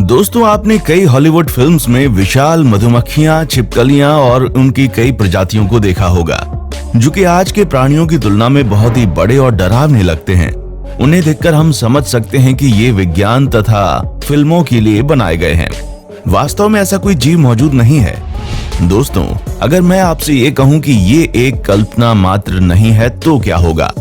दोस्तों, आपने कई हॉलीवुड फिल्म्स में विशाल मधुमक्खियां, छिपकलियां और उनकी कई प्रजातियों को देखा होगा, जो कि आज के प्राणियों की तुलना में बहुत ही बड़े और डरावने लगते हैं। उन्हें देखकर हम समझ सकते हैं कि ये विज्ञान तथा फिल्मों के लिए बनाए गए हैं। वास्तव में ऐसा कोई जीव मौजूद नहीं है। दोस्तों, अगर मैं आपसे ये कहूं कि ये एक कल्पना मात्र नहीं है तो क्या होगा?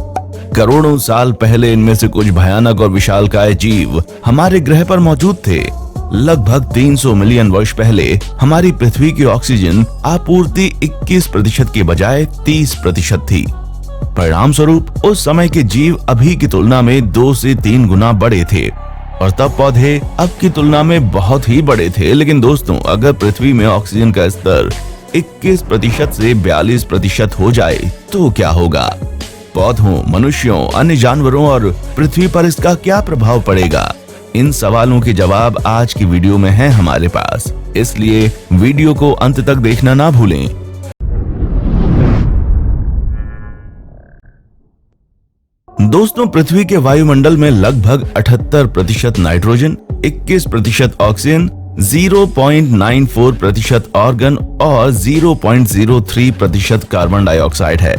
करोड़ों साल पहले इनमें से कुछ भयानक और विशालकाय जीव हमारे ग्रह पर मौजूद थे। लगभग 300 मिलियन वर्ष पहले हमारी पृथ्वी की ऑक्सीजन आपूर्ति 21% के बजाय 30% थी। परिणाम स्वरूप उस समय के जीव अभी की तुलना में 2 से 3 गुना बड़े थे और तब पौधे अब की तुलना में बहुत ही बड़े थे। लेकिन दोस्तों, अगर पृथ्वी में ऑक्सीजन का स्तर 21% से 42% हो जाए तो क्या होगा? पौधों, मनुष्यों, अन्य जानवरों और पृथ्वी पर इसका क्या प्रभाव पड़ेगा? इन सवालों के जवाब आज की वीडियो में हैं हमारे पास, इसलिए वीडियो को अंत तक देखना ना भूलें। दोस्तों, पृथ्वी के वायुमंडल में लगभग 78% नाइट्रोजन, 21% ऑक्सीजन, 0.94% ऑर्गन और 0.03% कार्बन डाइऑक्साइड है।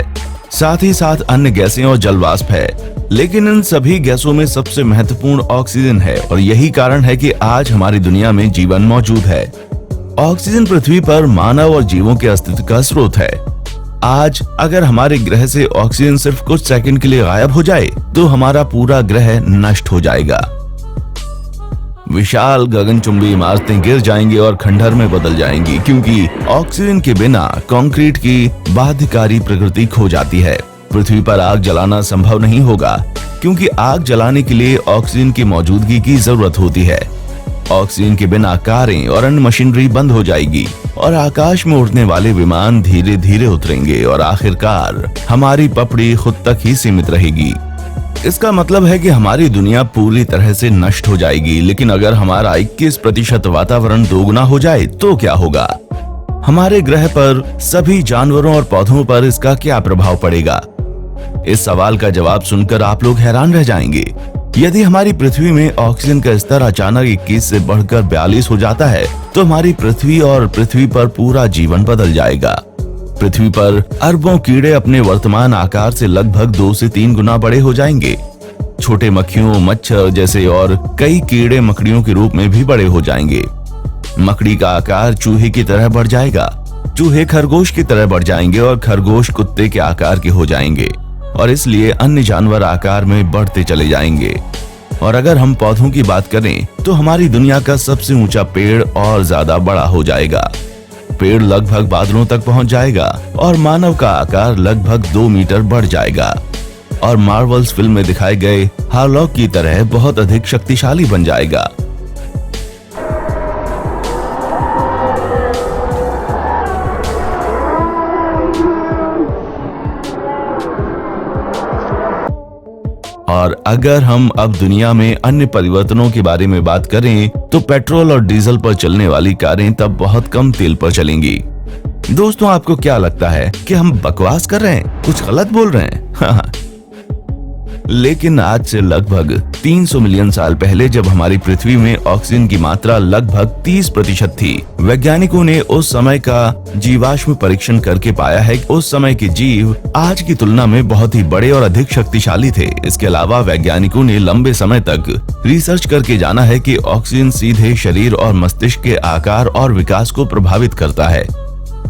साथ ही साथ अन्य गैसें और जल वाष्प है। लेकिन इन सभी गैसों में सबसे महत्वपूर्ण ऑक्सीजन है और यही कारण है कि आज हमारी दुनिया में जीवन मौजूद है। ऑक्सीजन पृथ्वी पर मानव और जीवों के अस्तित्व का स्रोत है। आज अगर हमारे ग्रह से ऑक्सीजन सिर्फ कुछ सेकंड के लिए गायब हो जाए तो हमारा पूरा ग्रह नष्ट हो जाएगा। विशाल गगनचुंबी इमारतें गिर जाएंगी और खंडहर में बदल जाएंगी, क्योंकि ऑक्सीजन के बिना कंक्रीट की बाध्यकारी प्रकृति खो जाती है। पृथ्वी पर आग जलाना संभव नहीं होगा, क्योंकि आग जलाने के लिए ऑक्सीजन की मौजूदगी की जरूरत होती है। ऑक्सीजन के बिना कारें और अन्य मशीनरी बंद हो जाएगी और आकाश में उड़ने वाले विमान धीरे धीरे उतरेंगे और आखिरकार हमारी पपड़ी खुद तक ही सीमित रहेगी। इसका मतलब है कि हमारी दुनिया पूरी तरह से नष्ट हो जाएगी। लेकिन अगर हमारा 21% वातावरण दोगुना हो जाए तो क्या होगा? हमारे ग्रह पर सभी जानवरों और पौधों पर इसका क्या प्रभाव पड़ेगा? इस सवाल का जवाब सुनकर आप लोग हैरान रह जाएंगे। यदि हमारी पृथ्वी में ऑक्सीजन का स्तर अचानक 21 से बढ़कर 42 हो जाता है तो हमारी पृथ्वी और पृथ्वी पर पूरा जीवन बदल जाएगा। पृथ्वी पर अरबों कीड़े अपने वर्तमान आकार से लगभग 2 से 3 गुना बड़े हो जाएंगे। छोटे मक्खियों, मच्छर जैसे और कई कीड़े मकड़ियों के रूप में भी बड़े हो जाएंगे। मकड़ी का आकार चूहे की तरह बढ़ जाएगा, चूहे खरगोश की तरह बढ़ जाएंगे और खरगोश कुत्ते के आकार के हो जाएंगे और इसलिए अन्य जानवर आकार में बढ़ते चले जाएंगे। और अगर हम पौधों की बात करें तो हमारी दुनिया का सबसे ऊंचा पेड़ और ज्यादा बड़ा हो जाएगा। पेड़ लगभग बादलों तक पहुंच जाएगा और मानव का आकार लगभग 2 मीटर बढ़ जाएगा और मार्वल्स फिल्म में दिखाए गए हार्लॉक की तरह बहुत अधिक शक्तिशाली बन जाएगा। और अगर हम अब दुनिया में अन्य परिवर्तनों के बारे में बात करें तो पेट्रोल और डीजल पर चलने वाली कारें तब बहुत कम तेल पर चलेंगी। दोस्तों, आपको क्या लगता है कि हम बकवास कर रहे हैं, कुछ गलत बोल रहे हैं? लेकिन आज से लगभग 300 मिलियन साल पहले जब हमारी पृथ्वी में ऑक्सीजन की मात्रा लगभग 30% थी, वैज्ञानिकों ने उस समय का जीवाश्म परीक्षण करके पाया है कि उस समय के जीव आज की तुलना में बहुत ही बड़े और अधिक शक्तिशाली थे। इसके अलावा वैज्ञानिकों ने लंबे समय तक रिसर्च करके जाना है कि ऑक्सीजन सीधे शरीर और मस्तिष्क के आकार और विकास को प्रभावित करता है।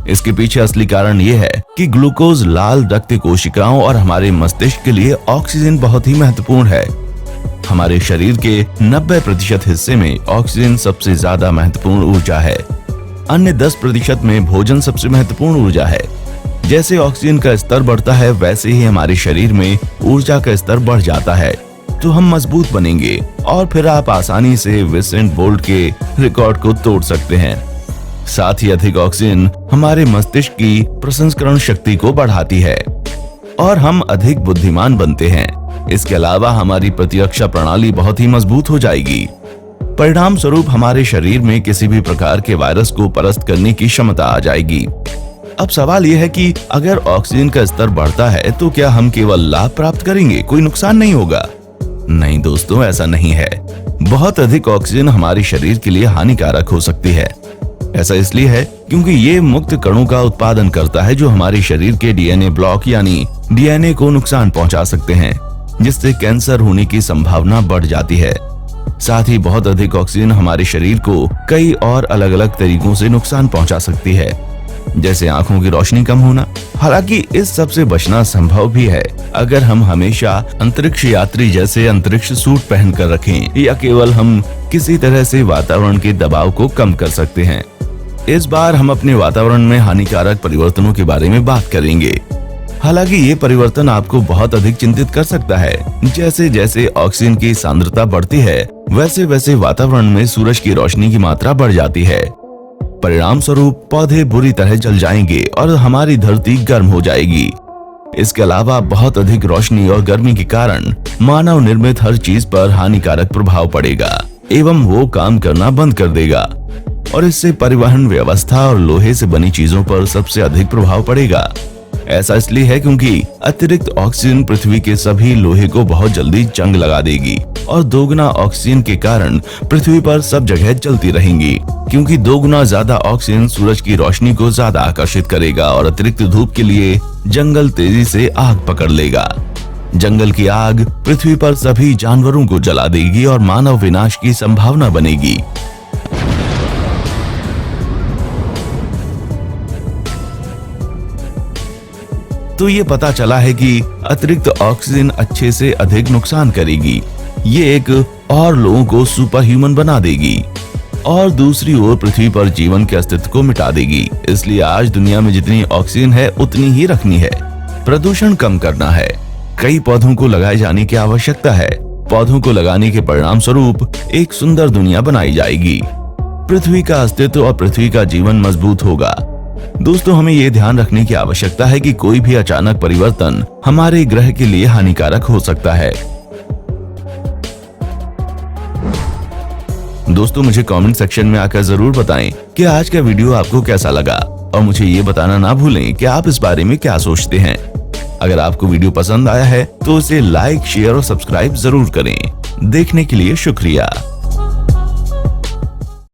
इसके पीछे असली कारण ये है कि ग्लूकोज लाल रक्त कोशिकाओं और हमारे मस्तिष्क के लिए ऑक्सीजन बहुत ही महत्वपूर्ण है। हमारे शरीर के 90% हिस्से में ऑक्सीजन सबसे ज्यादा महत्वपूर्ण ऊर्जा है। अन्य 10% में भोजन सबसे महत्वपूर्ण ऊर्जा है। जैसे ऑक्सीजन का स्तर बढ़ता है वैसे ही हमारे शरीर में ऊर्जा का स्तर बढ़ जाता है, तो हम मजबूत बनेंगे और फिर आप आसानी से युसेन बोल्ट के रिकॉर्ड को तोड़ सकते हैं। साथ ही अधिक ऑक्सीजन हमारे मस्तिष्क की प्रसंस्करण शक्ति को बढ़ाती है और हम अधिक बुद्धिमान बनते हैं। इसके अलावा हमारी प्रतिरक्षा प्रणाली बहुत ही मजबूत हो जाएगी। परिणाम स्वरूप हमारे शरीर में किसी भी प्रकार के वायरस को परास्त करने की क्षमता आ जाएगी। अब सवाल यह है कि अगर ऑक्सीजन का स्तर बढ़ता है तो क्या हम केवल लाभ प्राप्त करेंगे, कोई नुकसान नहीं होगा? नहीं दोस्तों, ऐसा नहीं है। बहुत अधिक ऑक्सीजन हमारे शरीर के लिए हानिकारक हो सकती है। ऐसा इसलिए है क्योंकि ये मुक्त कणों का उत्पादन करता है जो हमारे शरीर के डीएनए ब्लॉक यानी डीएनए को नुकसान पहुंचा सकते हैं, जिससे कैंसर होने की संभावना बढ़ जाती है। साथ ही बहुत अधिक ऑक्सीजन हमारे शरीर को कई और अलग अलग तरीकों से नुकसान पहुंचा सकती है, जैसे आंखों की रोशनी कम होना। हालांकि इस सब से बचना संभव भी है अगर हम हमेशा अंतरिक्ष यात्री जैसे अंतरिक्ष सूट पहन कर रखें, या केवल हम किसी तरह से वातावरण के दबाव को कम कर सकते हैं। इस बार हम अपने वातावरण में हानिकारक परिवर्तनों के बारे में बात करेंगे। हालांकि ये परिवर्तन आपको बहुत अधिक चिंतित कर सकता है। जैसे जैसे ऑक्सीजन की सांद्रता बढ़ती है, वैसे वैसे वातावरण में सूरज की रोशनी की मात्रा बढ़ जाती है। परिणाम स्वरूप पौधे बुरी तरह जल जाएंगे और हमारी धरती गर्म हो जाएगी। इसके अलावा बहुत अधिक रोशनी और गर्मी के कारण मानव निर्मित हर चीज पर हानिकारक प्रभाव पड़ेगा एवं वो काम करना बंद कर देगा, और इससे परिवहन व्यवस्था और लोहे से बनी चीजों पर सबसे अधिक प्रभाव पड़ेगा। ऐसा इसलिए है क्योंकि अतिरिक्त ऑक्सीजन पृथ्वी के सभी लोहे को बहुत जल्दी जंग लगा देगी, और दोगुना ऑक्सीजन के कारण पृथ्वी पर सब जगह जलती रहेंगी, क्योंकि दोगुना ज्यादा ऑक्सीजन सूरज की रोशनी को ज्यादा आकर्षित करेगा और अतिरिक्त धूप के लिए जंगल तेजी से आग पकड़ लेगा। जंगल की आग पृथ्वी पर सभी जानवरों को जला देगी और मानव विनाश की संभावना बनेगी। तो ये पता चला है कि अतिरिक्त ऑक्सीजन अच्छे से अधिक नुकसान करेगी। ये एक और लोगों को सुपर ह्यूमन बना देगी, और दूसरी ओर पृथ्वी पर जीवन के अस्तित्व को मिटा देगी। इसलिए आज दुनिया में जितनी ऑक्सीजन है उतनी ही रखनी है। प्रदूषण कम करना है। कई पौधों को लगाए जाने की आवश्यकता है। पौधों को लगाने के परिणाम स्वरूप एक सुंदर दुनिया बनाई जाएगी। पृथ्वी का अस्तित्व और पृथ्वी का जीवन मजबूत होगा। दोस्तों, हमें ये ध्यान रखने की आवश्यकता है कि कोई भी अचानक परिवर्तन हमारे ग्रह के लिए हानिकारक हो सकता है। दोस्तों, मुझे कमेंट सेक्शन में आकर जरूर बताएं कि आज का वीडियो आपको कैसा लगा, और मुझे ये बताना ना भूलें कि आप इस बारे में क्या सोचते हैं। अगर आपको वीडियो पसंद आया है तो इसे लाइक, शेयर और सब्सक्राइब जरूर करें। देखने के लिए शुक्रिया।